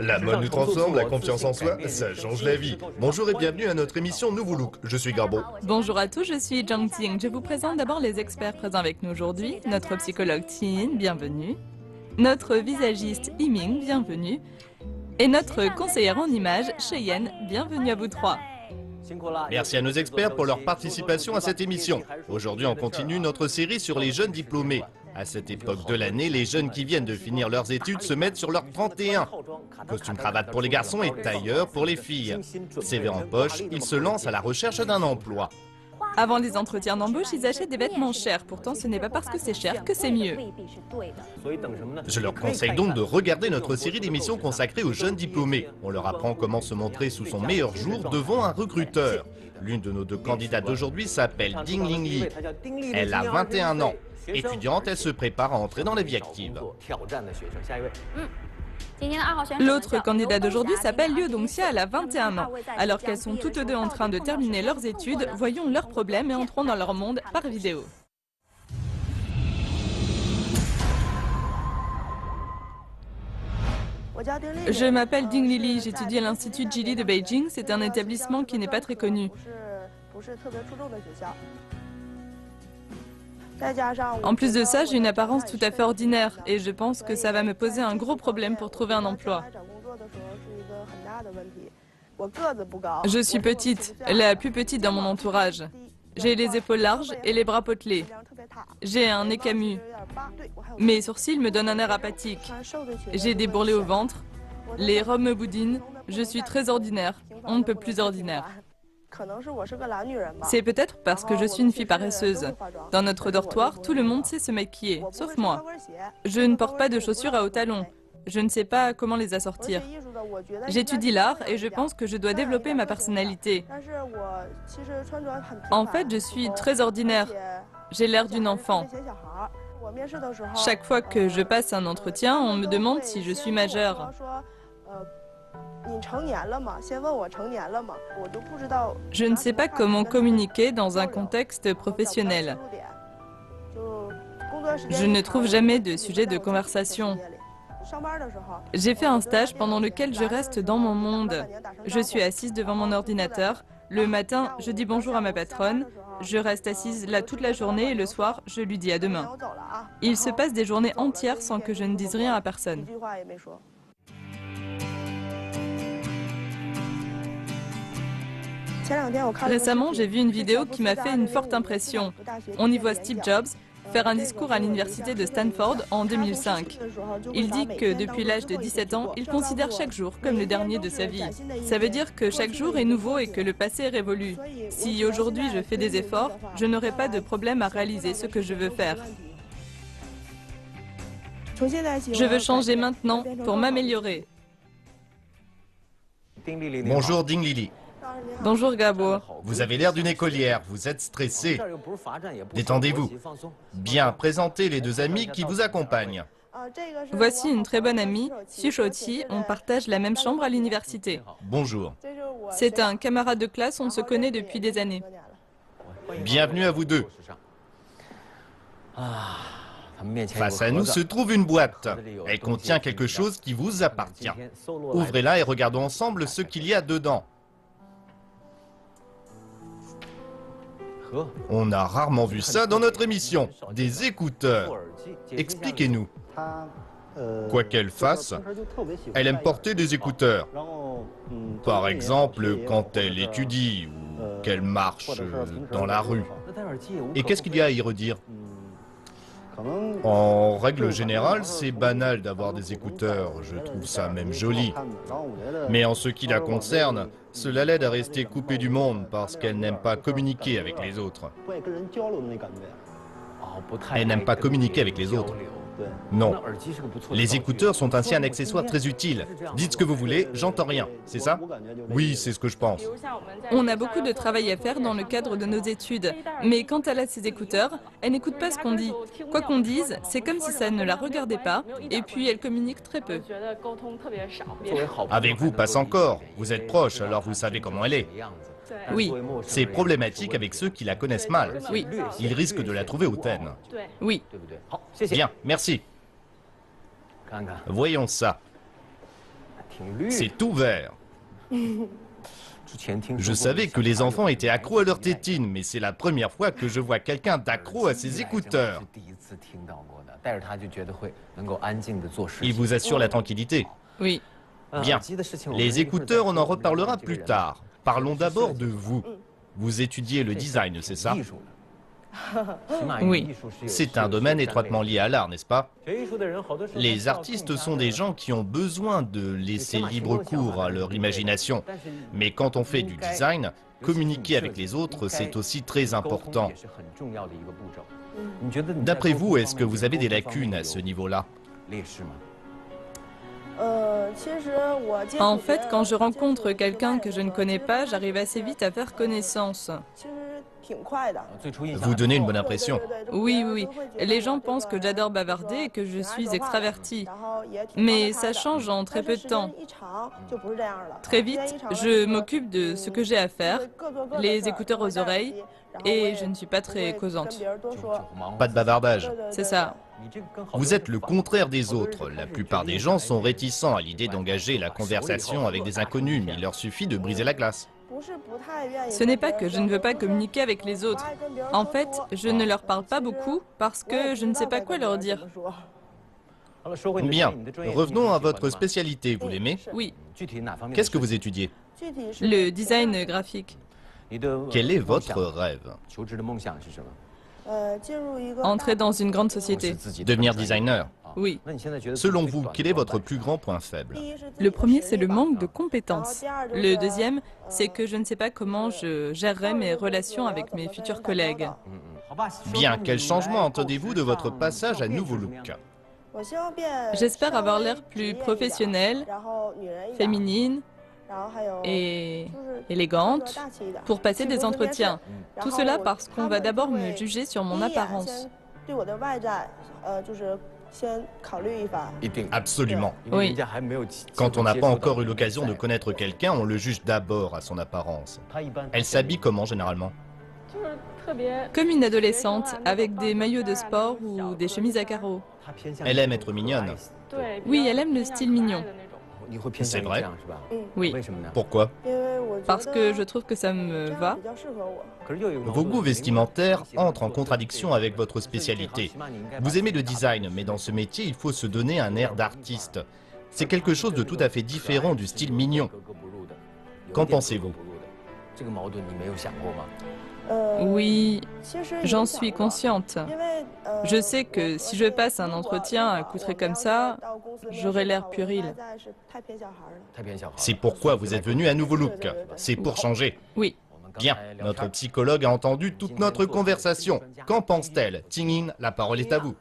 La mode nous transforme, la confiance en soi, ça change la vie. Bonjour et bienvenue à notre émission Nouveau Look. Je suis Garbo. Bonjour à tous, je suis Zhang Ting. Je vous présente d'abord les experts présents avec nous aujourd'hui. Notre psychologue Tin, bienvenue. Notre visagiste Yiming, bienvenue. Et notre conseillère en images, Cheyenne, bienvenue à vous trois. Merci à nos experts pour leur participation à cette émission. Aujourd'hui, on continue notre série sur les jeunes diplômés. À cette époque de l'année, les jeunes qui viennent de finir leurs études se mettent sur leur 31. Costume cravate pour les garçons et tailleur pour les filles. CV en poche, ils se lancent à la recherche d'un emploi. Avant les entretiens d'embauche, ils achètent des vêtements chers. Pourtant, ce n'est pas parce que c'est cher que c'est mieux. Je leur conseille donc de regarder notre série d'émissions consacrée aux jeunes diplômés. On leur apprend comment se montrer sous son meilleur jour devant un recruteur. L'une de nos deux candidates d'aujourd'hui s'appelle Ding Ling Li. Elle a 21 ans. Étudiante, elle se prépare à entrer dans la vie active. L'autre candidat d'aujourd'hui s'appelle Liu Dongxia, elle a 21 ans. Alors qu'elles sont toutes deux en train de terminer leurs études, voyons leurs problèmes et entrons dans leur monde par vidéo. Je m'appelle Ding Lili, j'étudie à l'Institut Jili de Beijing. C'est un établissement qui n'est pas très connu. En plus de ça, j'ai une apparence tout à fait ordinaire et je pense que ça va me poser un gros problème pour trouver un emploi. Je suis petite, la plus petite dans mon entourage. J'ai les épaules larges et les bras potelés. J'ai un nez camus. Mes sourcils me donnent un air apathique. J'ai des bourrelets au ventre. Les robes me boudinent. Je suis très ordinaire. On ne peut plus ordinaire. C'est peut-être parce que je suis une fille paresseuse. Dans notre dortoir, tout le monde sait se maquiller, sauf moi. Je ne porte pas de chaussures à hauts talons. Je ne sais pas comment les assortir. J'étudie l'art et je pense que je dois développer ma personnalité. En fait, je suis très ordinaire. J'ai l'air d'une enfant. Chaque fois que je passe un entretien, on me demande si je suis majeure. Je ne sais pas comment communiquer dans un contexte professionnel. Je ne trouve jamais de sujet de conversation. J'ai fait un stage pendant lequel je reste dans mon monde. Je suis assise devant mon ordinateur. Le matin, je dis bonjour à ma patronne. Je reste assise là toute la journée et le soir, je lui dis à demain. Il se passe des journées entières sans que je ne dise rien à personne. Récemment, j'ai vu une vidéo qui m'a fait une forte impression. On y voit Steve Jobs faire un discours à l'université de Stanford en 2005. Il dit que depuis l'âge de 17 ans, il considère chaque jour comme le dernier de sa vie. Ça veut dire que chaque jour est nouveau et que le passé est révolu. Si aujourd'hui je fais des efforts, je n'aurai pas de problème à réaliser ce que je veux faire. Je veux changer maintenant pour m'améliorer. Bonjour Ding Lili. Bonjour Gabo. Vous avez l'air d'une écolière, vous êtes stressée. Détendez-vous. Bien, présentez les deux amis qui vous accompagnent. Voici une très bonne amie, Xu Shouqi, on partage la même chambre à l'université. Bonjour. C'est un camarade de classe, on se connaît depuis des années. Bienvenue à vous deux. Face à nous se trouve une boîte. Elle contient quelque chose qui vous appartient. Ouvrez-la et regardons ensemble ce qu'il y a dedans. On a rarement vu ça dans notre émission. Des écouteurs. Expliquez-nous. Quoi qu'elle fasse, elle aime porter des écouteurs. Par exemple, quand elle étudie ou qu'elle marche dans la rue. Et qu'est-ce qu'il y a à y redire ? En règle générale, c'est banal d'avoir des écouteurs, je trouve ça même joli. Mais en ce qui la concerne, cela l'aide à rester coupée du monde parce qu'elle n'aime pas communiquer avec les autres. Elle n'aime pas communiquer avec les autres. Non. Les écouteurs sont ainsi un accessoire très utile. Dites ce que vous voulez, j'entends rien, c'est ça? Oui, c'est ce que je pense. On a beaucoup de travail à faire dans le cadre de nos études, mais quand elle a ses écouteurs, elle n'écoute pas ce qu'on dit. Quoi qu'on dise, c'est comme si ça ne la regardait pas, et puis elle communique très peu. Avec vous, passe encore. Vous êtes proche, alors vous savez comment elle est. Oui. C'est problématique avec ceux qui la connaissent mal. Oui. Ils risquent de la trouver hautaine. Oui. Bien, merci. Voyons ça. C'est tout vert. Je savais que les enfants étaient accros à leurs tétines, mais c'est la première fois que je vois quelqu'un d'accro à ses écouteurs. Il vous assure la tranquillité. Oui. Bien. Les écouteurs, on en reparlera plus tard. Parlons d'abord de vous. Vous étudiez le design, c'est ça? Oui. C'est un domaine étroitement lié à l'art, n'est-ce pas? Les artistes sont des gens qui ont besoin de laisser libre cours à leur imagination. Mais quand on fait du design, communiquer avec les autres, c'est aussi très important. D'après vous, est-ce que vous avez des lacunes à ce niveau-là? En fait, quand je rencontre quelqu'un que je ne connais pas, j'arrive assez vite à faire connaissance. Vous donnez une bonne impression. Oui, oui, oui. Les gens pensent que j'adore bavarder et que je suis extravertie. Mais ça change en très peu de temps. Très vite, je m'occupe de ce que j'ai à faire, les écouteurs aux oreilles, et je ne suis pas très causante. Pas de bavardage. C'est ça. Vous êtes le contraire des autres. La plupart des gens sont réticents à l'idée d'engager la conversation avec des inconnus, mais il leur suffit de briser la glace. Ce n'est pas que je ne veux pas communiquer avec les autres. En fait, je ne leur parle pas beaucoup parce que je ne sais pas quoi leur dire. Bien, revenons à votre spécialité, vous l'aimez? Oui, Qu'est-ce que vous étudiez? le design graphique. Quel est votre rêve? Entrer dans une grande société. Devenir designer? Oui. Selon vous, quel est votre plus grand point faible? Le premier, c'est le manque de compétences. Le deuxième, c'est que je ne sais pas comment je gérerai mes relations avec mes futurs collègues. Bien, quel changement entendez-vous de votre passage à nouveau look? J'espère avoir l'air plus professionnelle, féminine et élégante pour passer des entretiens. Tout cela parce qu'on va d'abord me juger sur mon apparence. Absolument. Oui. Quand on n'a pas encore eu l'occasion de connaître quelqu'un, on le juge d'abord à son apparence. Elle s'habille comment généralement? Comme une adolescente, avec des maillots de sport ou des chemises à carreaux. Elle aime être mignonne. Oui, elle aime le style mignon. C'est vrai? Oui, Pourquoi? parce que je trouve que ça me va. Vos goûts vestimentaires entrent en contradiction avec votre spécialité. Vous aimez le design, mais dans ce métier, il faut se donner un air d'artiste. C'est quelque chose de tout à fait différent du style mignon. Qu'en pensez-vous? Oui, j'en suis consciente. Je sais que si je passe un entretien accoutré comme ça, j'aurai l'air puéril. C'est pourquoi vous êtes venu à Nouveau Look. C'est pour changer. Oui. Bien, notre psychologue a entendu toute notre conversation. Qu'en pense-t-elle? Tingin, la parole est à vous.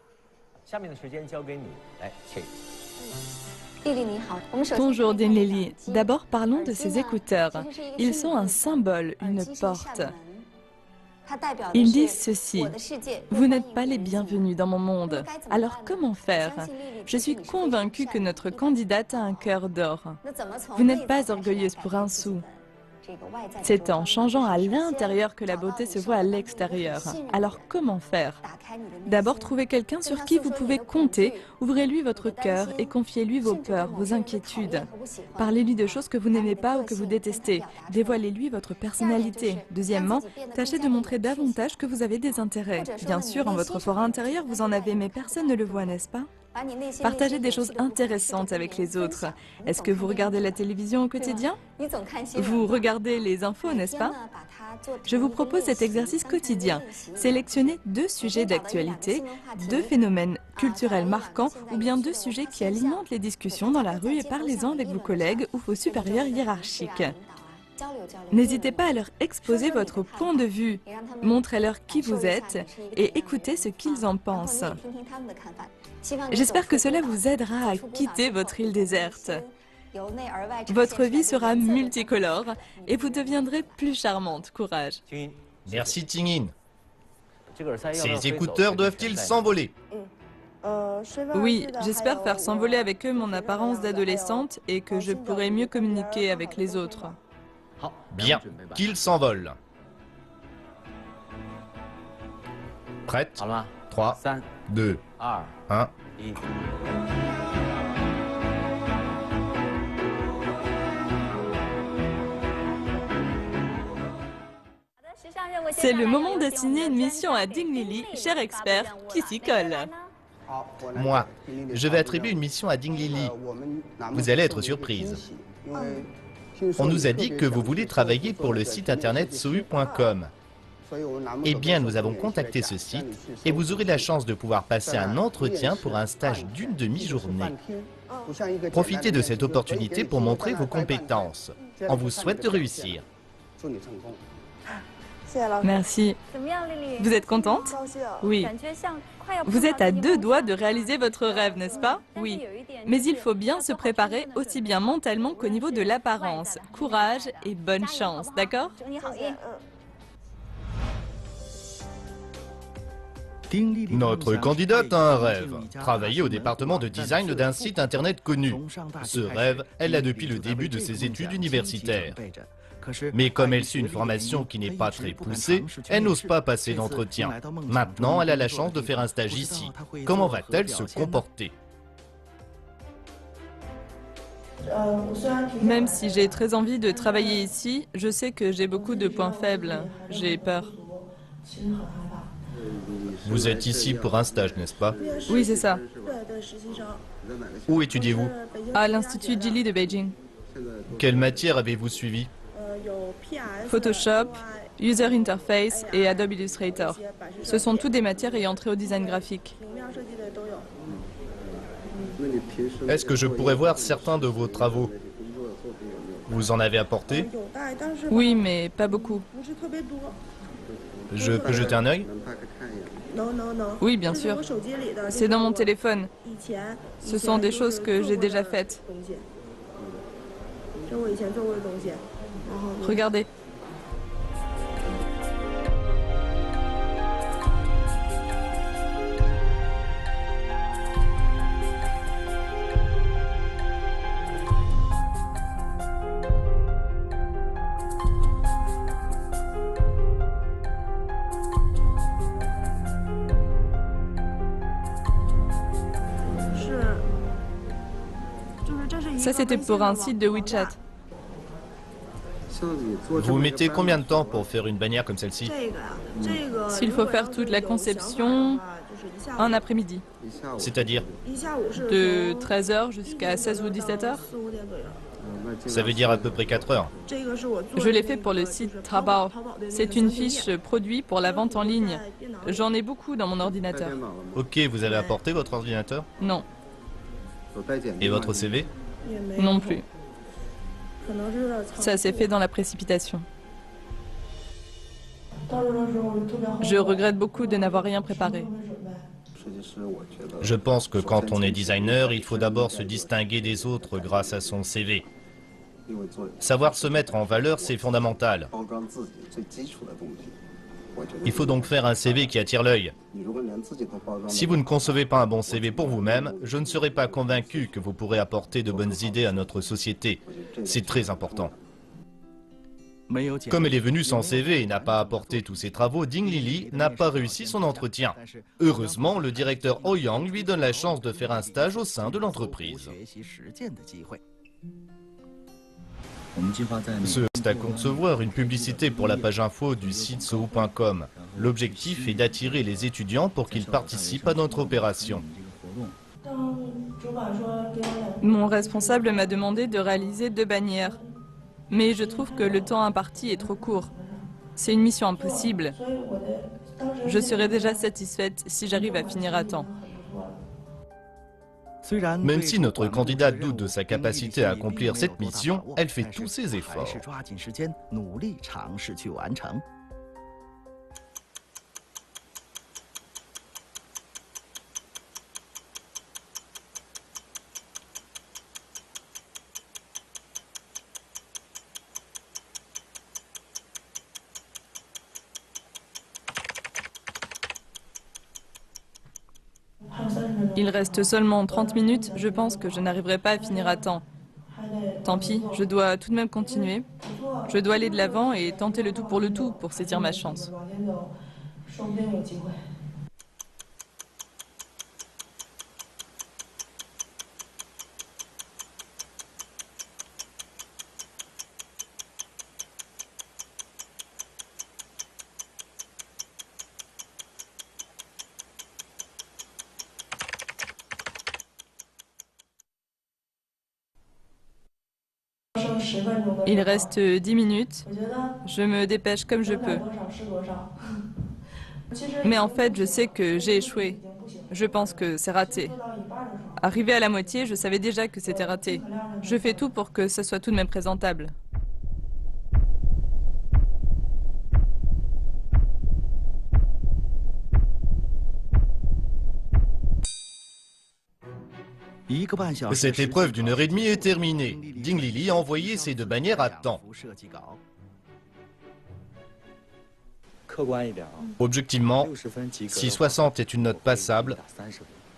Bonjour Denlili. D'abord parlons de ces écouteurs. Ils sont un symbole, une porte. Ils disent ceci: vous n'êtes pas les bienvenus dans mon monde. Alors comment faire? Je suis convaincue que notre candidate a un cœur d'or. Vous n'êtes pas orgueilleuse pour un sou. C'est en changeant à l'intérieur que la beauté se voit à l'extérieur. Alors comment faire? D'abord, trouvez quelqu'un sur qui vous pouvez compter, ouvrez-lui votre cœur et confiez-lui vos peurs, vos inquiétudes. Parlez-lui de choses que vous n'aimez pas ou que vous détestez. Dévoilez-lui votre personnalité. Deuxièmement, tâchez de montrer davantage que vous avez des intérêts. Bien sûr, en votre fort intérieur, vous en avez, mais personne ne le voit, n'est-ce pas? Partagez des choses intéressantes avec les autres. Est-ce que vous regardez la télévision au quotidien? Vous regardez les infos, n'est-ce pas? Je vous propose cet exercice quotidien. Sélectionnez 2 sujets d'actualité, 2 phénomènes culturels marquants ou bien 2 sujets qui alimentent les discussions dans la rue et parlez-en avec vos collègues ou vos supérieurs hiérarchiques. N'hésitez pas à leur exposer votre point de vue. Montrez-leur qui vous êtes et écoutez ce qu'ils en pensent. J'espère que cela vous aidera à quitter votre île déserte. Votre vie sera multicolore et vous deviendrez plus charmante. Courage. Merci Tingin. Ces écouteurs doivent-ils s'envoler? Oui, j'espère faire s'envoler avec eux mon apparence d'adolescente et que je pourrai mieux communiquer avec les autres. Bien, qu'ils s'envolent. Prête? 3, 2, 1. C'est le moment d'assigner une mission à Ding Lili, cher expert, qui s'y colle. Moi, je vais attribuer une mission à Ding Lili. Vous allez être surprise. On nous a dit que vous voulez travailler pour le site internet sohu.com. Eh bien, nous avons contacté ce site et vous aurez la chance de pouvoir passer un entretien pour un stage d'une demi-journée. Profitez de cette opportunité pour montrer vos compétences. On vous souhaite de réussir. Merci. Vous êtes contente? Oui. Vous êtes à 2 doigts de réaliser votre rêve, n'est-ce pas? Oui. Mais il faut bien se préparer aussi bien mentalement qu'au niveau de l'apparence. Courage et bonne chance, d'accord? Notre candidate a un rêve, travailler au département de design d'un site internet connu. Ce rêve, elle l'a depuis le début de ses études universitaires. Mais comme elle suit une formation qui n'est pas très poussée, elle n'ose pas passer d'entretien. Maintenant, elle a la chance de faire un stage ici. Comment va-t-elle se comporter? Même si j'ai très envie de travailler ici, je sais que j'ai beaucoup de points faibles. J'ai peur. Vous êtes ici pour un stage, n'est-ce pas? Oui, c'est ça. Où étudiez-vous? À l'Institut Geely de Beijing. Quelle matière avez-vous suivi? Photoshop, User Interface et Adobe Illustrator. Ce sont toutes des matières ayant trait au design graphique. Est-ce que je pourrais voir certains de vos travaux? Vous en avez apporté? Oui, mais pas beaucoup. Je peux jeter un œil? Oui, bien sûr. C'est dans mon téléphone. Ce sont des choses que j'ai déjà faites. Regardez. Ça, c'était pour un site de WeChat. Vous mettez combien de temps pour faire une bannière comme celle-ci? S'il faut faire toute la conception, un après-midi. C'est-à-dire? De 13 h jusqu'à 16 ou 17 h. Ça veut dire à peu près 4 heures. Je l'ai fait pour le site Taobao. C'est une fiche produit pour la vente en ligne. J'en ai beaucoup dans mon ordinateur. Ok, vous avez apporté votre ordinateur? Non, Et votre CV? non plus. Ça s'est fait dans la précipitation. Je regrette beaucoup de n'avoir rien préparé. Je pense que quand on est designer, il faut d'abord se distinguer des autres grâce à son CV. Savoir se mettre en valeur, c'est fondamental. Il faut donc faire un CV qui attire l'œil. Si vous ne concevez pas un bon CV pour vous-même, je ne serai pas convaincu que vous pourrez apporter de bonnes idées à notre société. C'est très important. Comme elle est venue sans CV et n'a pas apporté tous ses travaux, Ding Lili n'a pas réussi son entretien. Heureusement, le directeur Oh Yang lui donne la chance de faire un stage au sein de l'entreprise. C'est à concevoir une publicité pour la page info du site sohu.com. L'objectif est d'attirer les étudiants pour qu'ils participent à notre opération. Mon responsable m'a demandé de réaliser 2 bannières. Mais je trouve que le temps imparti est trop court. C'est une mission impossible. Je serai déjà satisfaite si j'arrive à finir à temps. Même si notre candidate doute de sa capacité à accomplir cette mission, elle fait tous ses efforts. Il reste seulement 30 minutes, je pense que je n'arriverai pas à finir à temps. Tant pis, je dois tout de même continuer. Je dois aller de l'avant et tenter le tout pour saisir ma chance. Il reste 10 minutes. Je me dépêche comme je peux. Mais en fait, je sais que j'ai échoué. Je pense que c'est raté. Arrivé à la moitié, je savais déjà que c'était raté. Je fais tout pour que ce soit tout de même présentable. Cette épreuve d'1 heure et demie est terminée. Ding Lili a envoyé ses 2 bannières à temps. Objectivement, si 60 est une note passable,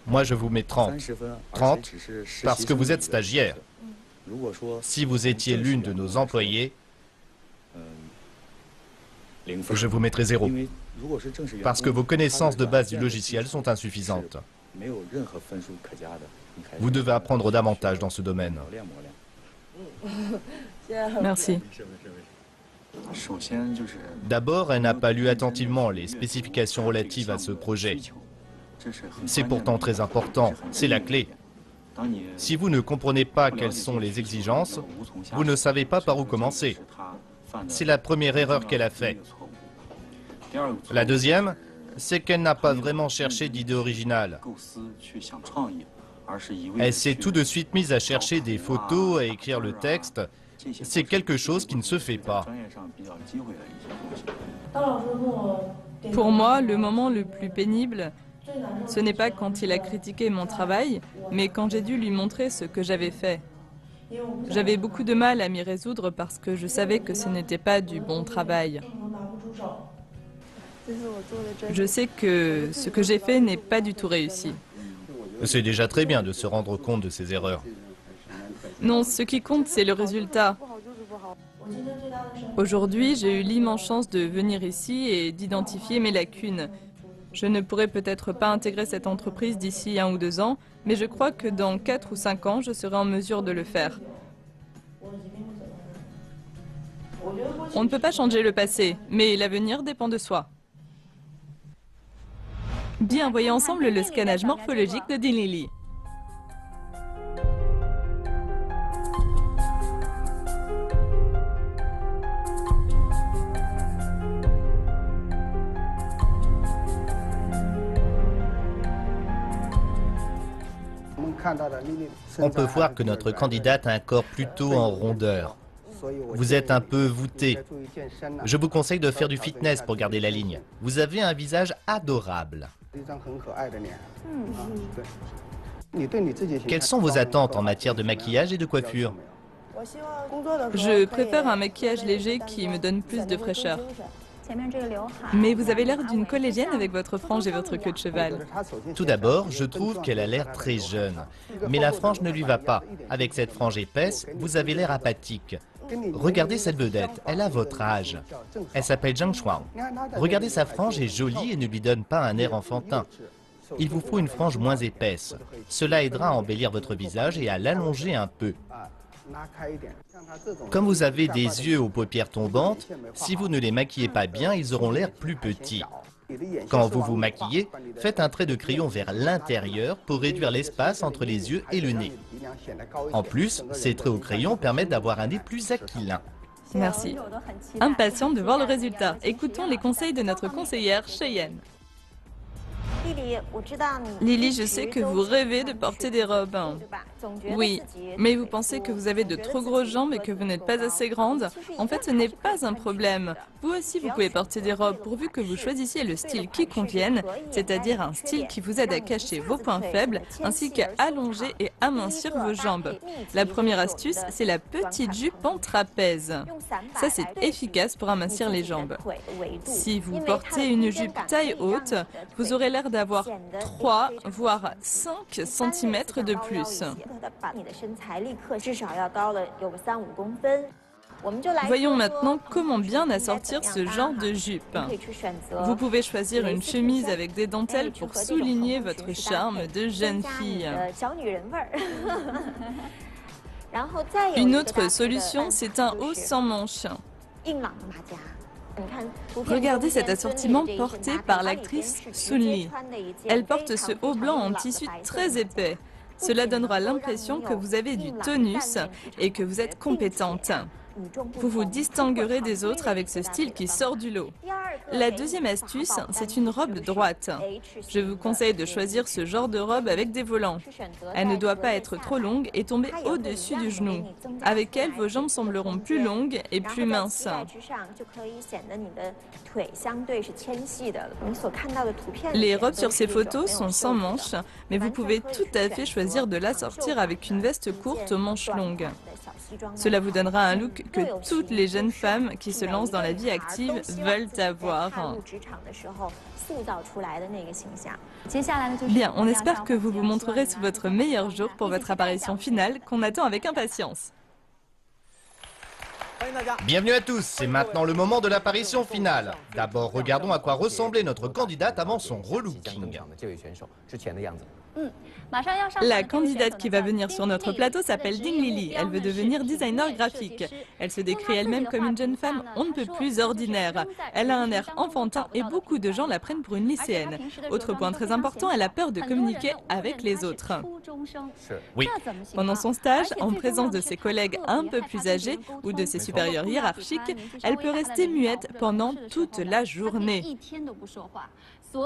moi je vous mets 30. 30 parce que vous êtes stagiaire. Si vous étiez l'une de nos employés, je vous mettrai 0. Parce que vos connaissances de base du logiciel sont insuffisantes. Vous devez apprendre davantage dans ce domaine. Merci. D'abord, elle n'a pas lu attentivement les spécifications relatives à ce projet. C'est pourtant très important, c'est la clé. Si vous ne comprenez pas quelles sont les exigences, vous ne savez pas par où commencer. C'est la première erreur qu'elle a faite. La deuxième, c'est qu'elle n'a pas vraiment cherché d'idée originale. Elle s'est tout de suite mise à chercher des photos, à écrire le texte. C'est quelque chose qui ne se fait pas. Pour moi, le moment le plus pénible, ce n'est pas quand il a critiqué mon travail, mais quand j'ai dû lui montrer ce que j'avais fait. J'avais beaucoup de mal à m'y résoudre parce que je savais que ce n'était pas du bon travail. Je sais que ce que j'ai fait n'est pas du tout réussi. C'est déjà très bien de se rendre compte de ses erreurs. Non, ce qui compte, c'est le résultat. Aujourd'hui, j'ai eu l'immense chance de venir ici et d'identifier mes lacunes. Je ne pourrai peut-être pas intégrer cette entreprise d'ici 1 ou 2 ans, mais je crois que dans 4 ou 5 ans, je serai en mesure de le faire. On ne peut pas changer le passé, mais l'avenir dépend de soi. Bien, voyons ensemble le scannage morphologique de Ding Lili. On peut voir que notre candidate a un corps plutôt en rondeur. Vous êtes un peu voûté. Je vous conseille de faire du fitness pour garder la ligne. Vous avez un visage adorable. Quelles sont vos attentes en matière de maquillage et de coiffure? Je préfère un maquillage léger qui me donne plus de fraîcheur. Mais vous avez l'air d'une collégienne avec votre frange et votre queue de cheval. Tout d'abord, je trouve qu'elle a l'air très jeune. Mais la frange ne lui va pas. Avec cette frange épaisse, vous avez l'air apathique. Regardez cette vedette, elle a votre âge. Elle s'appelle Zhang Shuang. Regardez, sa frange est jolie et ne lui donne pas un air enfantin. Il vous faut une frange moins épaisse. Cela aidera à embellir votre visage et à l'allonger un peu. Comme vous avez des yeux aux paupières tombantes, si vous ne les maquillez pas bien, ils auront l'air plus petits. Quand vous vous maquillez, faites un trait de crayon vers l'intérieur pour réduire l'espace entre les yeux et le nez. En plus, ces traits au crayon permettent d'avoir un nez plus aquilin. Merci. Impatiente de voir le résultat. Écoutons les conseils de notre conseillère Cheyenne. Lili, je sais que vous rêvez de porter des robes. Oui, mais vous pensez que vous avez de trop grosses jambes et que vous n'êtes pas assez grande. En fait, ce n'est pas un problème. Vous aussi, vous pouvez porter des robes pourvu que vous choisissiez le style qui convienne, c'est-à-dire un style qui vous aide à cacher vos points faibles ainsi qu'à allonger et amincir vos jambes. La première astuce, c'est la petite jupe en trapèze. Ça, c'est efficace pour amincir les jambes. Si vous portez une jupe taille haute, vous aurez l'air d'avoir 3 voire 5 cm de plus. Voyons maintenant comment bien assortir ce genre de jupe. Vous pouvez choisir une chemise avec des dentelles pour souligner votre charme de jeune fille. Une autre solution, c'est un haut sans manches. Regardez cet assortiment porté par l'actrice Sun Li. Elle porte ce haut blanc en tissu très épais. Cela donnera l'impression que vous avez du tonus et que vous êtes compétente. Vous vous distinguerez des autres avec ce style qui sort du lot. La deuxième astuce, c'est une robe droite. Je vous conseille de choisir ce genre de robe avec des volants. Elle ne doit pas être trop longue et tomber au-dessus du genou. Avec elle, vos jambes sembleront plus longues et plus minces. Les robes sur ces photos sont sans manches, mais vous pouvez tout à fait choisir de l'assortir avec une veste courte aux manches longues. Cela vous donnera un look que toutes les jeunes femmes qui se lancent dans la vie active veulent avoir. Bien, on espère que vous vous montrerez sous votre meilleur jour pour votre apparition finale qu'on attend avec impatience. Bienvenue à tous, c'est maintenant le moment de l'apparition finale. D'abord, regardons à quoi ressemblait notre candidate avant son relooking. La candidate qui va venir sur notre plateau s'appelle Ding Lili. Elle veut devenir designer graphique. Elle se décrit elle-même comme une jeune femme on ne peut plus ordinaire. Elle a un air enfantin et beaucoup de gens la prennent pour une lycéenne. Autre point très important, elle a peur de communiquer avec les autres. Oui. Pendant son stage, en présence de ses collègues un peu plus âgés ou de ses supérieurs hiérarchiques, elle peut rester muette pendant toute la journée.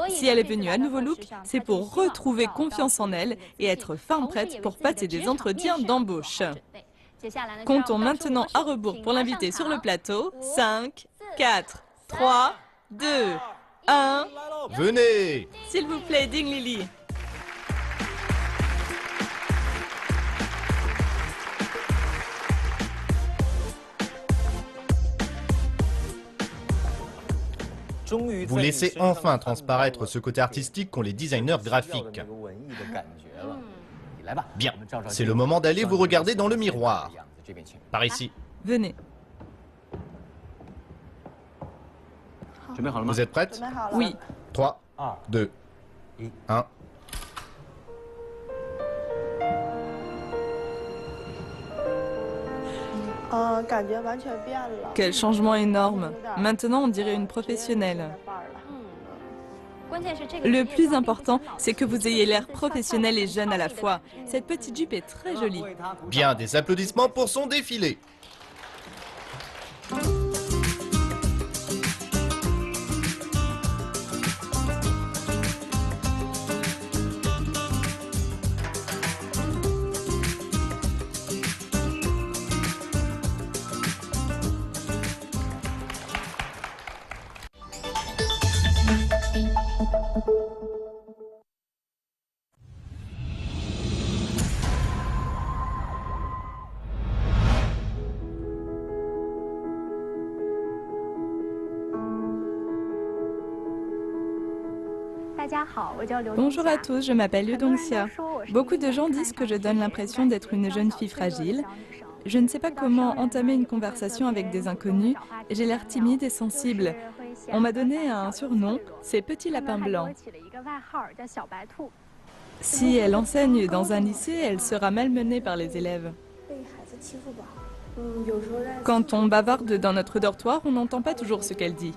Si elle est venue à Nouveau Look, c'est pour retrouver confiance en elle et être fin prête pour passer des entretiens d'embauche. Comptons maintenant à rebours pour l'inviter sur le plateau. 5, 4, 3, 2, 1... Venez! S'il vous plaît, Ding Lili. Vous laissez enfin transparaître ce côté artistique qu'ont les designers graphiques. Bien, c'est le moment d'aller vous regarder dans le miroir. Par ici. Venez. Vous êtes prête? Oui. 3, 2, 1... Quel changement énorme. Maintenant, on dirait une professionnelle. Le plus important, c'est que vous ayez l'air professionnel et jeune à la fois. Cette petite jupe est très jolie. Bien, des applaudissements pour son défilé. Bonjour à tous, je m'appelle Liu Dongxia. Beaucoup de gens disent que je donne l'impression d'être une jeune fille fragile. Je ne sais pas comment entamer une conversation avec des inconnus. J'ai l'air timide et sensible. On m'a donné un surnom, c'est Petit Lapin Blanc. Si elle enseigne dans un lycée, elle sera malmenée par les élèves. Quand on bavarde dans notre dortoir, on n'entend pas toujours ce qu'elle dit.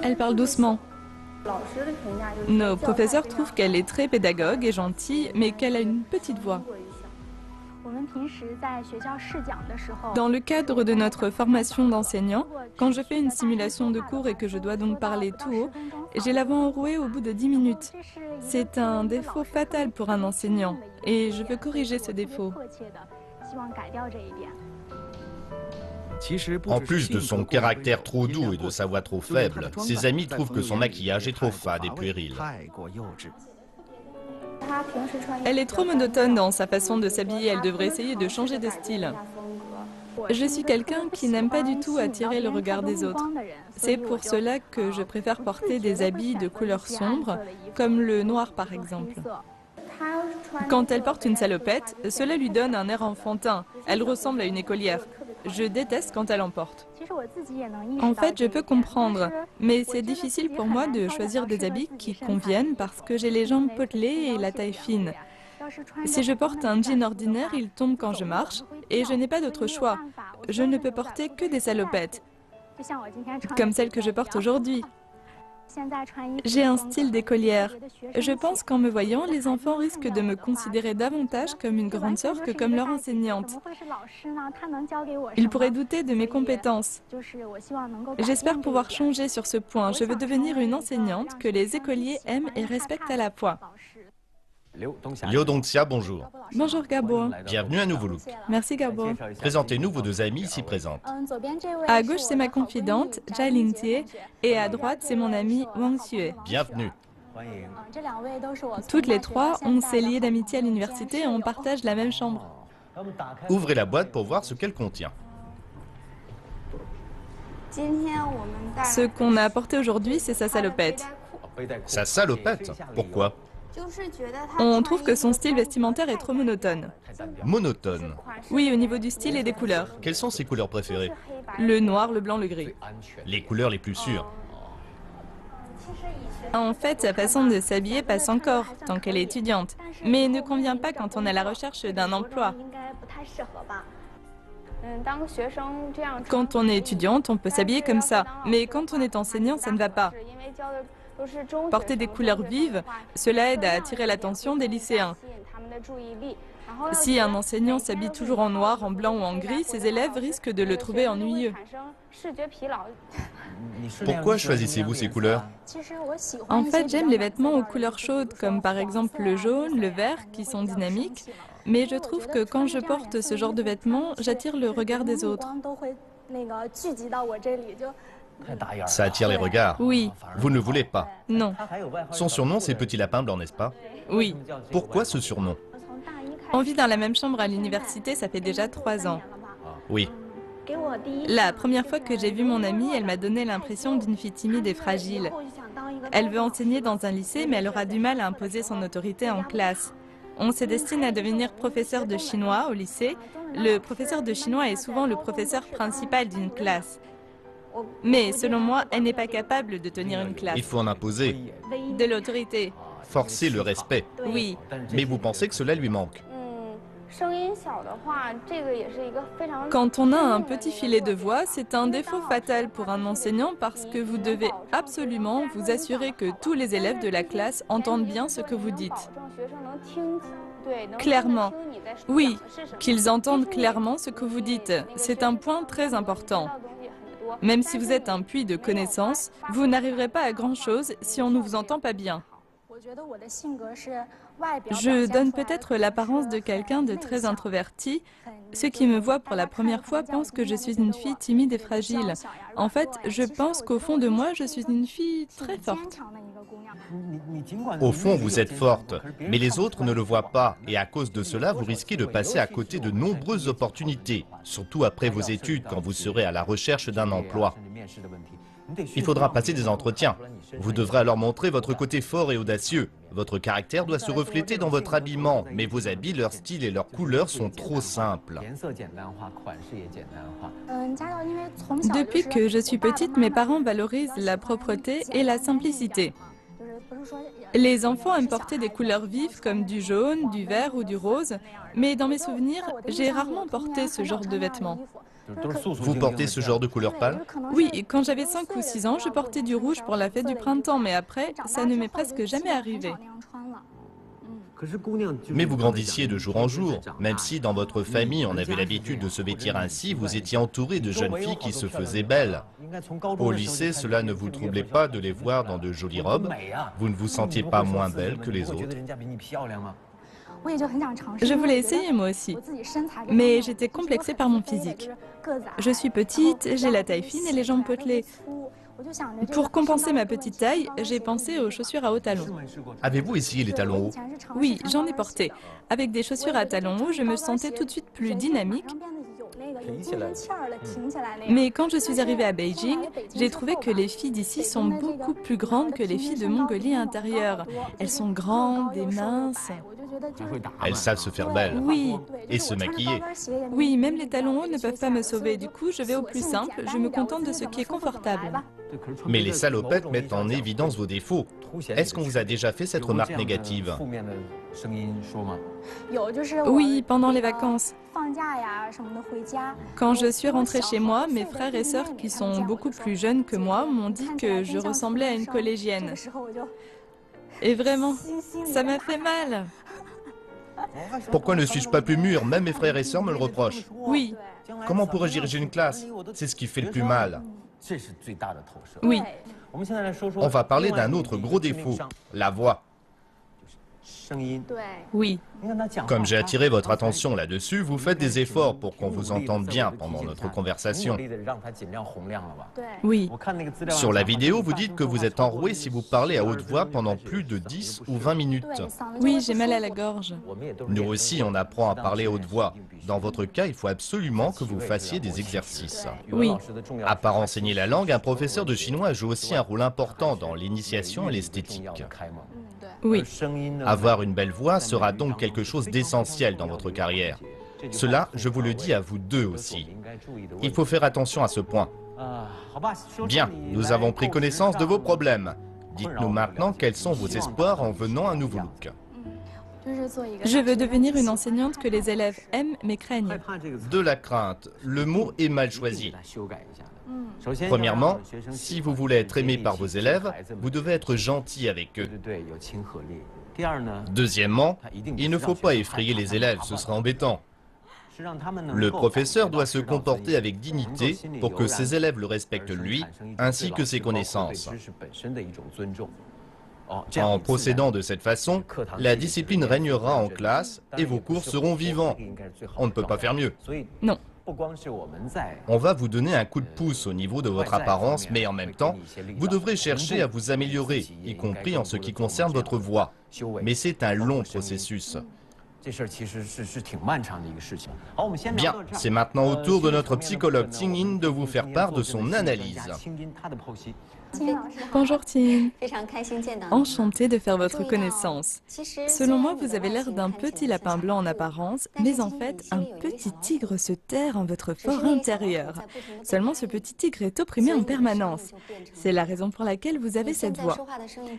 Elle parle doucement. Nos professeurs trouvent qu'elle est très pédagogue et gentille, mais qu'elle a une petite voix. Dans le cadre de notre formation d'enseignant, quand je fais une simulation de cours et que je dois donc parler tout haut, j'ai la voix enrouée au bout de 10 minutes. C'est un défaut fatal pour un enseignant et je veux corriger ce défaut. En plus de son caractère trop doux et de sa voix trop faible, ses amis trouvent que son maquillage est trop fade et puéril. Elle est trop monotone dans sa façon de s'habiller, elle devrait essayer de changer de style. Je suis quelqu'un qui n'aime pas du tout attirer le regard des autres. C'est pour cela que je préfère porter des habits de couleur sombre, comme le noir par exemple. Quand elle porte une salopette, cela lui donne un air enfantin. Elle ressemble à une écolière. Je déteste quand elle en porte. En fait, je peux comprendre, mais c'est difficile pour moi de choisir des habits qui conviennent parce que j'ai les jambes potelées et la taille fine. Si je porte un jean ordinaire, il tombe quand je marche et je n'ai pas d'autre choix. Je ne peux porter que des salopettes, comme celle que je porte aujourd'hui. J'ai un style d'écolière. Je pense qu'en me voyant, les enfants risquent de me considérer davantage comme une grande sœur que comme leur enseignante. Ils pourraient douter de mes compétences. J'espère pouvoir changer sur ce point. Je veux devenir une enseignante que les écoliers aiment et respectent à la fois. Liu Dongxia, bonjour. Bonjour Gabo. Bienvenue à Nouveau Look. Merci Gabo. Présentez-nous vos deux amies ici présentes. À gauche, c'est ma confidente, Zhai Lingtie, et à droite, c'est mon ami Wang Xue. Bienvenue. Toutes les trois, on s'est liées d'amitié à l'université et on partage la même chambre. Ouvrez la boîte pour voir ce qu'elle contient. Ce qu'on a apporté aujourd'hui, c'est sa salopette. Sa salopette. Pourquoi? On trouve que son style vestimentaire est trop monotone. Monotone. Oui, au niveau du style et des couleurs. Quelles sont ses couleurs préférées? Le noir, le blanc, le gris. Les couleurs les plus sûres. En fait, sa façon de s'habiller passe encore, tant qu'elle est étudiante, mais ne convient pas quand on est à la recherche d'un emploi. Quand on est étudiante, on peut s'habiller comme ça, mais quand on est enseignant, ça ne va pas. Porter des couleurs vives, cela aide à attirer l'attention des lycéens. Si un enseignant s'habille toujours en noir, en blanc ou en gris, ses élèves risquent de le trouver ennuyeux. Pourquoi choisissez-vous ces couleurs? En fait, j'aime les vêtements aux couleurs chaudes, comme par exemple le jaune, le vert, qui sont dynamiques. Mais je trouve que quand je porte ce genre de vêtements, j'attire le regard des autres. Ça attire les regards. Oui, Vous ne voulez pas. non, Son surnom, c'est Petit Lapin Blanc, n'est-ce pas? oui. Pourquoi ce surnom? On vit dans la même chambre à l'université, ça fait déjà 3 ans. Oui. La première fois que j'ai vu mon amie, elle m'a donné l'impression d'une fille timide et fragile. Elle veut enseigner dans un lycée, mais elle aura du mal à imposer son autorité en classe. On se destine à devenir professeur de chinois au lycée. Le professeur de chinois est souvent le professeur principal d'une classe. Mais selon moi, elle n'est pas capable de tenir une classe. Il faut en imposer. De l'autorité, Forcer le respect. oui. Mais vous pensez que cela lui manque? Quand on a un petit filet de voix, c'est un défaut fatal pour un enseignant parce que vous devez absolument vous assurer que tous les élèves de la classe entendent bien ce que vous dites. Clairement. Oui, qu'ils entendent clairement ce que vous dites. C'est un point très important. Même si vous êtes un puits de connaissances, vous n'arriverez pas à grand-chose si on ne vous entend pas bien. Je donne peut-être l'apparence de quelqu'un de très introverti. Ceux qui me voient pour la première fois pensent que je suis une fille timide et fragile. En fait, je pense qu'au fond de moi, je suis une fille très forte. Au fond, vous êtes forte, mais les autres ne le voient pas. Et à cause de cela, vous risquez de passer à côté de nombreuses opportunités, surtout après vos études, quand vous serez à la recherche d'un emploi. Il faudra passer des entretiens. Vous devrez alors montrer votre côté fort et audacieux. Votre caractère doit se refléter dans votre habillement, mais vos habits, leur style et leurs couleurs sont trop simples. Depuis que je suis petite, mes parents valorisent la propreté et la simplicité. Les enfants aiment porter des couleurs vives comme du jaune, du vert ou du rose, mais dans mes souvenirs, j'ai rarement porté ce genre de vêtements. Vous portez ce genre de couleur pâle? Oui, quand j'avais 5 ou 6 ans, je portais du rouge pour la fête du printemps, mais après, ça ne m'est presque jamais arrivé. Mais vous grandissiez de jour en jour. Même si dans votre famille on avait l'habitude de se vêtir ainsi, vous étiez entouré de jeunes filles qui se faisaient belles. Au lycée, cela ne vous troublait pas de les voir dans de jolies robes? Vous ne vous sentiez pas moins belle que les autres? Je voulais essayer moi aussi, mais j'étais complexée par mon physique. Je suis petite, j'ai la taille fine et les jambes potelées. Pour compenser ma petite taille, j'ai pensé aux chaussures à hauts talons. Avez-vous essayé les talons hauts? Oui, j'en ai porté. Avec des chaussures à talons hauts, je me sentais tout de suite plus dynamique. Mais quand je suis arrivée à Beijing, j'ai trouvé que les filles d'ici sont beaucoup plus grandes que les filles de Mongolie intérieure. Elles sont grandes et minces. Elles savent se faire belles Oui, et se maquiller. oui, même les talons hauts ne peuvent pas me sauver. Du coup, je vais au plus simple, je me contente de ce qui est confortable. Mais les salopettes mettent en évidence vos défauts. Est-ce qu'on vous a déjà fait cette remarque négative? Oui, pendant les vacances. Quand je suis rentrée chez moi, mes frères et sœurs, qui sont beaucoup plus jeunes que moi, m'ont dit que je ressemblais à une collégienne. Et vraiment, ça m'a fait mal. Pourquoi ne suis-je pas plus mûr? Même mes frères et sœurs me le reprochent. Oui, Comment pourrais-je diriger une classe? C'est ce qui fait le plus mal. oui. On va parler d'un autre gros défaut, la voix. Oui, Comme j'ai attiré votre attention là-dessus, vous faites des efforts pour qu'on vous entende bien pendant notre conversation. oui. Sur la vidéo, vous dites que vous êtes enroué si vous parlez à haute voix pendant plus de 10 ou 20 minutes. Oui, j'ai mal à la gorge. Nous aussi, on apprend à parler à haute voix. Dans votre cas, il faut absolument que vous fassiez des exercices. Oui. À part enseigner la langue, un professeur de chinois joue aussi un rôle important dans l'initiation à l'esthétique. Oui, Avoir une belle voix sera donc quelque chose d'essentiel dans votre carrière. Cela, je vous le dis à vous deux aussi. Il faut faire attention à ce point. Bien, nous avons pris connaissance de vos problèmes. Dites-nous maintenant quels sont vos espoirs en venant un nouveau look. je veux devenir une enseignante que les élèves aiment mais craignent. De la crainte, le mot est mal choisi. Premièrement, si vous voulez être aimé par vos élèves, vous devez être gentil avec eux. Deuxièmement, il ne faut pas effrayer les élèves, ce sera embêtant. Le professeur doit se comporter avec dignité pour que ses élèves le respectent lui, ainsi que ses connaissances. En procédant de cette façon, la discipline régnera en classe et vos cours seront vivants. On ne peut pas faire mieux. Non. On va vous donner un coup de pouce au niveau de votre apparence, mais en même temps, vous devrez chercher à vous améliorer, y compris en ce qui concerne votre voix. Mais c'est un long processus. Bien, c'est maintenant au tour de notre psychologue Ting-In de vous faire part de son analyse. Bonjour Tin. Enchantée de faire votre connaissance. Selon moi, vous avez l'air d'un petit lapin blanc en apparence, mais en fait, un petit tigre se terre en votre fort intérieur. Seulement, ce petit tigre est opprimé en permanence. C'est la raison pour laquelle vous avez cette voix.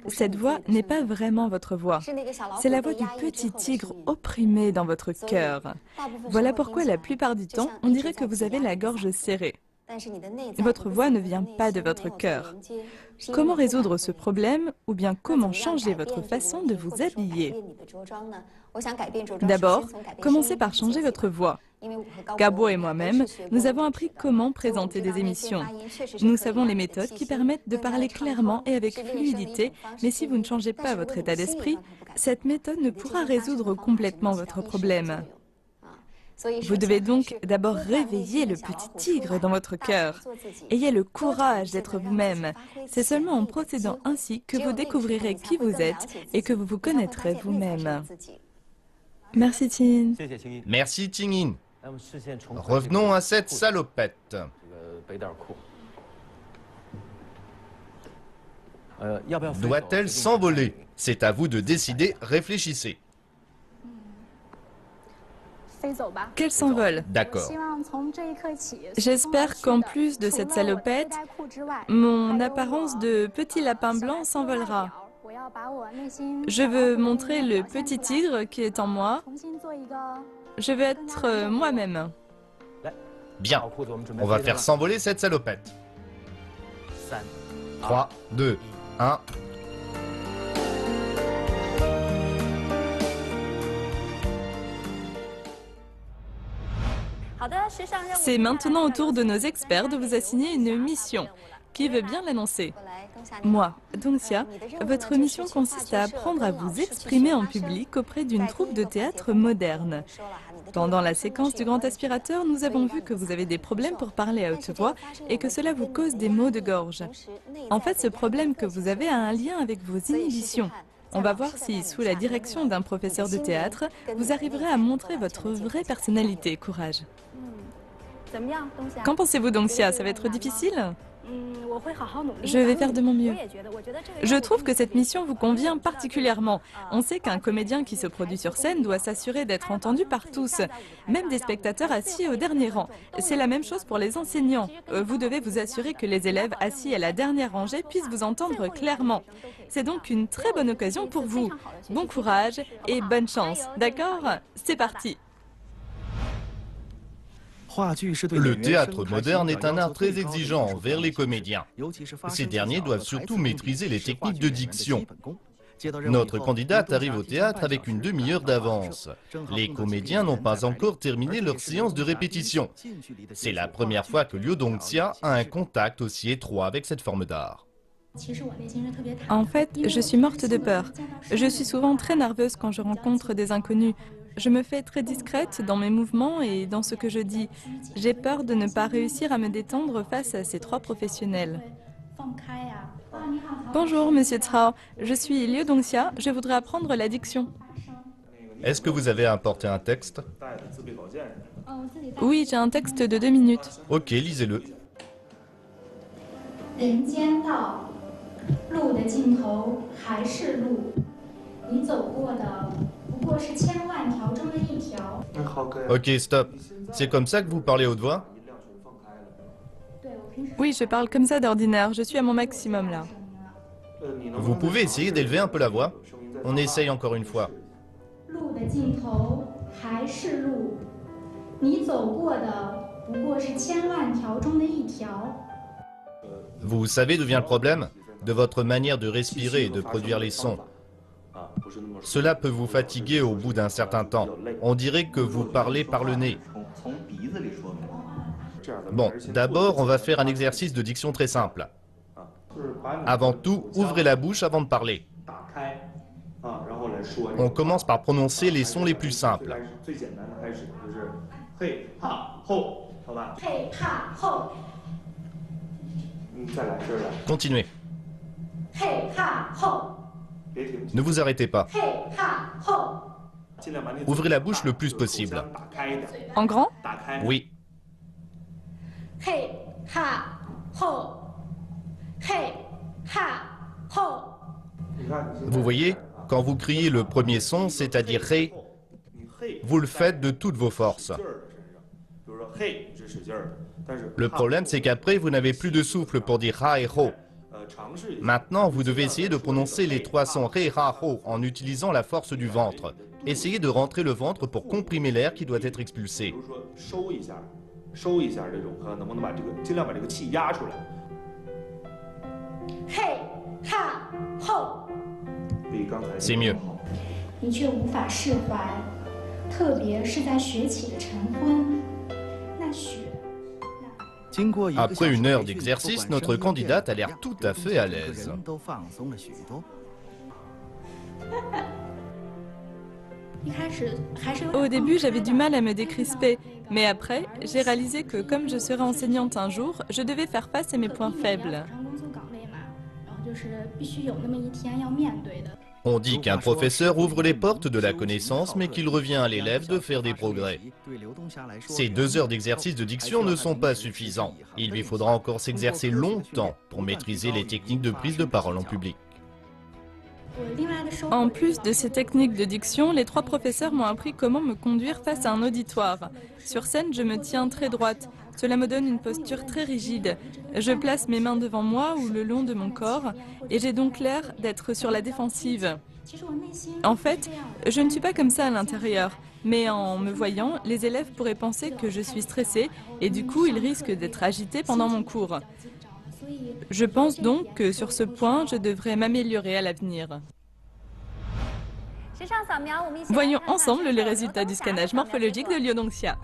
Cette voix n'est pas vraiment votre voix. C'est la voix du petit tigre opprimé dans votre cœur. Voilà pourquoi la plupart du temps, on dirait que vous avez la gorge serrée. Votre voix ne vient pas de votre cœur. Comment résoudre ce problème ou bien comment changer votre façon de vous habiller? D'abord, commencez par changer votre voix. Gabo et moi-même, nous avons appris comment présenter des émissions. Nous savons les méthodes qui permettent de parler clairement et avec fluidité, mais si vous ne changez pas votre état d'esprit, cette méthode ne pourra résoudre complètement votre problème. Vous devez donc d'abord réveiller le petit tigre dans votre cœur. Ayez le courage d'être vous-même. C'est seulement en procédant ainsi que vous découvrirez qui vous êtes et que vous vous connaîtrez vous-même. Merci Tin. Merci Ting-In. Revenons à cette salopette. Doit-elle s'envoler? C'est à vous de décider, réfléchissez. Qu'elle s'envole. D'accord. J'espère qu'en plus de cette salopette, mon apparence de petit lapin blanc s'envolera. Je veux montrer le petit tigre qui est en moi. Je veux être moi-même. Bien, on va faire s'envoler cette salopette. 3, 2, 1... C'est maintenant au tour de nos experts de vous assigner une mission. Qui veut bien l'annoncer? Moi, Dongxia, votre mission consiste à apprendre à vous exprimer en public auprès d'une troupe de théâtre moderne. Pendant la séquence du grand aspirateur, nous avons vu que vous avez des problèmes pour parler à haute voix et que cela vous cause des maux de gorge. En fait, ce problème que vous avez a un lien avec vos inhibitions. On va voir si, sous la direction d'un professeur de théâtre, vous arriverez à montrer votre vraie personnalité. Courage. Qu'en pensez-vous, Dongxia? Ça va être difficile? Je vais faire de mon mieux. Je trouve que cette mission vous convient particulièrement. On sait qu'un comédien qui se produit sur scène doit s'assurer d'être entendu par tous, même des spectateurs assis au dernier rang. C'est la même chose pour les enseignants. Vous devez vous assurer que les élèves assis à la dernière rangée puissent vous entendre clairement. C'est donc une très bonne occasion pour vous. Bon courage et bonne chance. D'accord? C'est parti. Le théâtre moderne est un art très exigeant envers les comédiens. Ces derniers doivent surtout maîtriser les techniques de diction. Notre candidate arrive au théâtre avec une demi-heure d'avance. Les comédiens n'ont pas encore terminé leur séance de répétition. C'est la première fois que Liu Dongxia a un contact aussi étroit avec cette forme d'art. En fait, je suis morte de peur. Je suis souvent très nerveuse quand je rencontre des inconnus. Je me fais très discrète dans mes mouvements et dans ce que je dis. J'ai peur de ne pas réussir à me détendre face à ces trois professionnels. Bonjour, Monsieur Cao. Je suis Liu Dongxia. Je voudrais apprendre la diction. Est-ce que vous avez apporté un texte? Oui, j'ai un texte de 2 minutes. Ok, lisez-le. 人间道，路的尽头还是路，你走过的不过是千万条中的一条。 Ok, stop. C'est comme ça que vous parlez haute voix? Oui, je parle comme ça d'ordinaire. Je suis à mon maximum là. Vous pouvez essayer d'élever un peu la voix? On essaye encore une fois. 路的尽头还是路，你走过的不过是千万条中的一条。 Vous savez d'où vient le problème? De votre manière de respirer et de produire les sons. Cela peut vous fatiguer au bout d'un certain temps. On dirait que vous parlez par le nez. Bon, d'abord, on va faire un exercice de diction très simple. Avant tout, ouvrez la bouche avant de parler. On commence par prononcer les sons les plus simples. 嘿哈后， Continuez. 嘿哈后， Ne vous arrêtez pas. 嘿哈后， Ouvrez la bouche le plus possible. En grand? Oui. 嘿哈后，嘿哈后。 Vous voyez, quand vous criez le premier son, c'est-à-dire Ré, vous le faites de toutes vos forces. Le problème, c'est qu'après, vous n'avez plus de souffle pour dire Ha et Ho. Maintenant, vous devez essayer de prononcer les trois sons Ré, Ha, Ho en utilisant la force du ventre. Essayez de rentrer le ventre pour comprimer l'air qui doit être expulsé. C'est mieux. 你却无法释怀，特别是在雪起的晨昏，那雪。 Après une heure d'exercice, notre candidate a l'air tout à fait à l'aise. Au début, j'avais du mal à me décrisper, mais après, j'ai réalisé que comme je serais enseignante un jour, je devais faire face à mes points faibles. On dit qu'un professeur ouvre les portes de la connaissance, mais qu'il revient à l'élève de faire des progrès. Ces 2 heures d'exercice de diction ne sont pas suffisants. Il lui faudra encore s'exercer longtemps pour maîtriser les techniques de prise de parole en public. En plus de ces techniques de diction, les 3 professeurs m'ont appris comment me conduire face à un auditoire. Sur scène, je me tiens très droite. Cela me donne une posture très rigide. Je place mes mains devant moi ou le long de mon corps et j'ai donc l'air d'être sur la défensive. En fait, je ne suis pas comme ça à l'intérieur, mais en me voyant, les élèves pourraient penser que je suis stressée et du coup, ils risquent d'être agités pendant mon cours. Je pense donc que sur ce point, je devrais m'améliorer à l'avenir. Voyons ensemble les résultats du scannage morphologique de Liu Dongxia.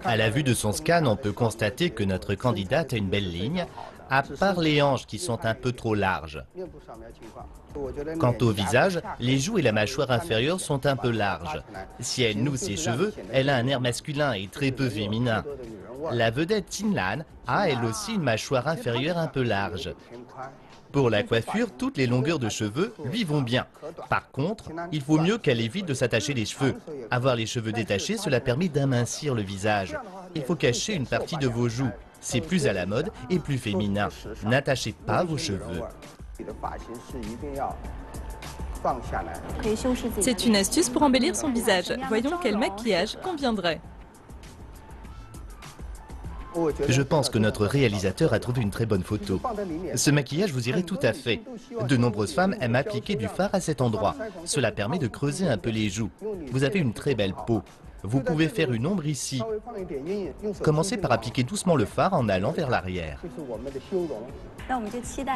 À la vue de son scan, on peut constater que notre candidate a une belle ligne, à part les hanches qui sont un peu trop larges. Quant au visage, les joues et la mâchoire inférieure sont un peu larges. Si elle noue ses cheveux, elle a un air masculin et très peu féminin. La vedette Tin Lan a elle aussi une mâchoire inférieure un peu large. Pour la coiffure, toutes les longueurs de cheveux lui vont bien. Par contre, il faut mieux qu'elle évite de s'attacher les cheveux. Avoir les cheveux détachés, cela permet d'amincir le visage. Il faut cacher une partie de vos joues. C'est plus à la mode et plus féminin. N'attachez pas vos cheveux. C'est une astuce pour embellir son visage. Voyons quel maquillage conviendrait. Je pense que notre réalisateur a trouvé une très bonne photo. Ce maquillage vous irait tout à fait. De nombreuses femmes aiment appliquer du fard à cet endroit. Cela permet de creuser un peu les joues. Vous avez une très belle peau. Vous pouvez faire une ombre ici. Commencez par appliquer doucement le fard en allant vers l'arrière.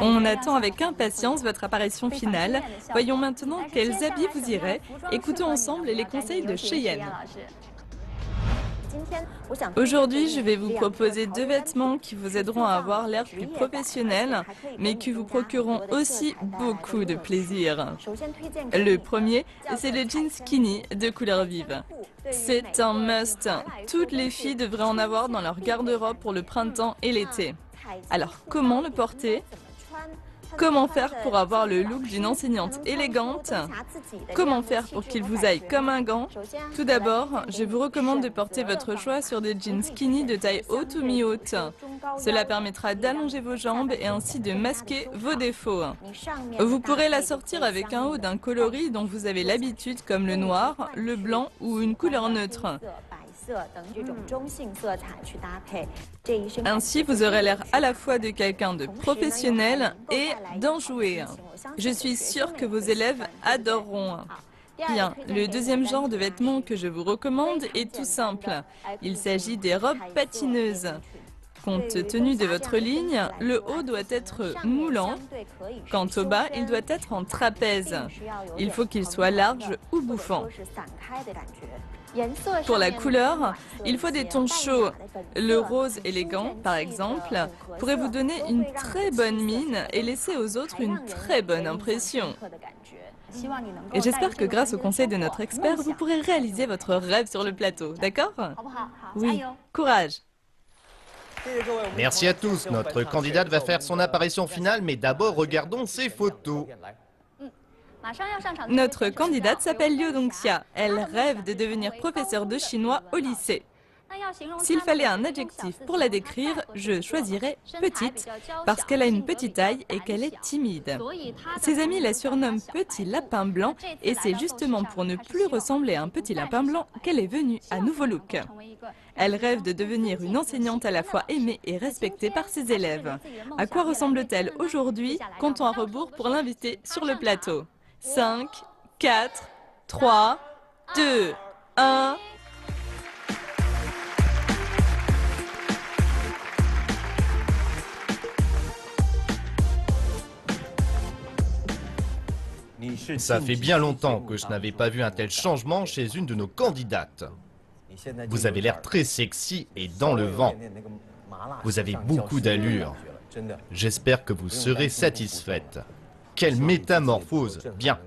On attend avec impatience votre apparition finale. Voyons maintenant quels habits vous iraient. Écoutons ensemble les conseils de Cheyenne. Aujourd'hui, je vais vous proposer 2 vêtements qui vous aideront à avoir l'air plus professionnel, mais qui vous procureront aussi beaucoup de plaisir. Le premier, c'est le jean skinny de couleur vive. C'est un must. Toutes les filles devraient en avoir dans leur garde-robe pour le printemps et l'été. Alors, comment le porter ? Comment faire pour avoir le look d'une enseignante élégante? Comment faire pour qu'il vous aille comme un gant? Tout d'abord, je vous recommande de porter votre choix sur des jeans skinny de taille haute ou mi-haute. Cela permettra d'allonger vos jambes et ainsi de masquer vos défauts. Vous pourrez la sortir avec un haut d'un coloris dont vous avez l'habitude comme le noir, le blanc ou une couleur neutre. Ainsi, vous aurez l'air à la fois de quelqu'un de professionnel et d'enjoué. Je suis sûre que vos élèves adoreront. Bien, le deuxième genre de vêtements que je vous recommande est tout simple. Il s'agit des robes patineuses. Compte tenu de votre ligne, le haut doit être moulant. Quant au bas, il doit être en trapèze. Il faut qu'il soit large ou bouffant. Pour la couleur, il faut des tons chauds. Le rose élégant, par exemple, pourrait vous donner une très bonne mine et laisser aux autres une très bonne impression. Et j'espère que grâce au conseil de notre expert, vous pourrez réaliser votre rêve sur le plateau, d'accord? Oui, courage! Merci à tous. Notre candidate va faire son apparition finale, mais d'abord regardons ses photos. Notre candidate s'appelle Liu Dongxia. Elle rêve de devenir professeure de chinois au lycée. S'il fallait un adjectif pour la décrire, je choisirais petite, parce qu'elle a une petite taille et qu'elle est timide. Ses amis la surnomment Petit Lapin Blanc et c'est justement pour ne plus ressembler à un petit lapin blanc qu'elle est venue à Nouveau Look. Elle rêve de devenir une enseignante à la fois aimée et respectée par ses élèves. À quoi ressemble-t-elle aujourd'hui? Comptons à rebours pour l'inviter sur le plateau. 5, 4, 3, 2, 1... Ça fait bien longtemps que je n'avais pas vu un tel changement chez une de nos candidates. Vous avez l'air très sexy et dans le vent. Vous avez beaucoup d'allure. J'espère que vous serez satisfaite. Quelle métamorphose! Bien.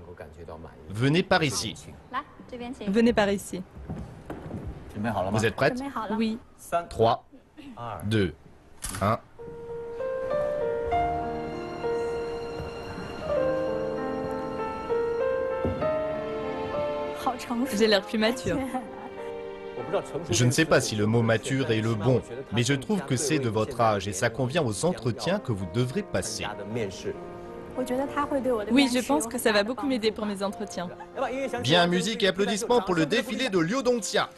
Venez par ici. Venez par ici. Vous êtes prête? Oui. 3, 2, 1... J'ai l'air plus mature. Je ne sais pas si le mot mature est le bon, mais je trouve que c'est de votre âge et ça convient aux entretiens que vous devrez passer. Oui, je pense que ça va beaucoup m'aider pour mes entretiens. Bien, musique et applaudissements pour le défilé de Liu Dongxia.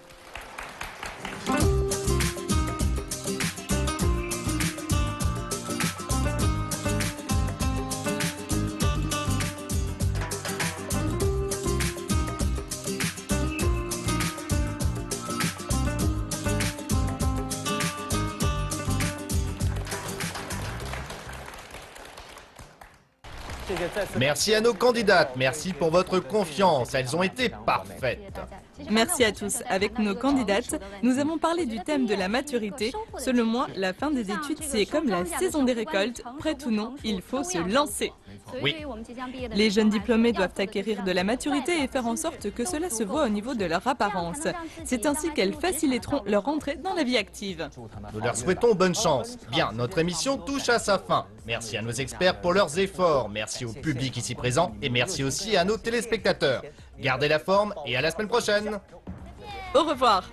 Merci à nos candidates, merci pour votre confiance, elles ont été parfaites. Merci à tous. Avec nos candidates, nous avons parlé du thème de la maturité. Selon moi, la fin des études, c'est comme la saison des récoltes. Prêt ou non, il faut se lancer. Oui. Les jeunes diplômés doivent acquérir de la maturité et faire en sorte que cela se voit au niveau de leur apparence. C'est ainsi qu'elles faciliteront leur entrée dans la vie active. Nous leur souhaitons bonne chance. Bien, notre émission touche à sa fin. Merci à nos experts pour leurs efforts, merci au public ici présent et merci aussi à nos téléspectateurs. Gardez la forme et à la semaine prochaine. Au revoir.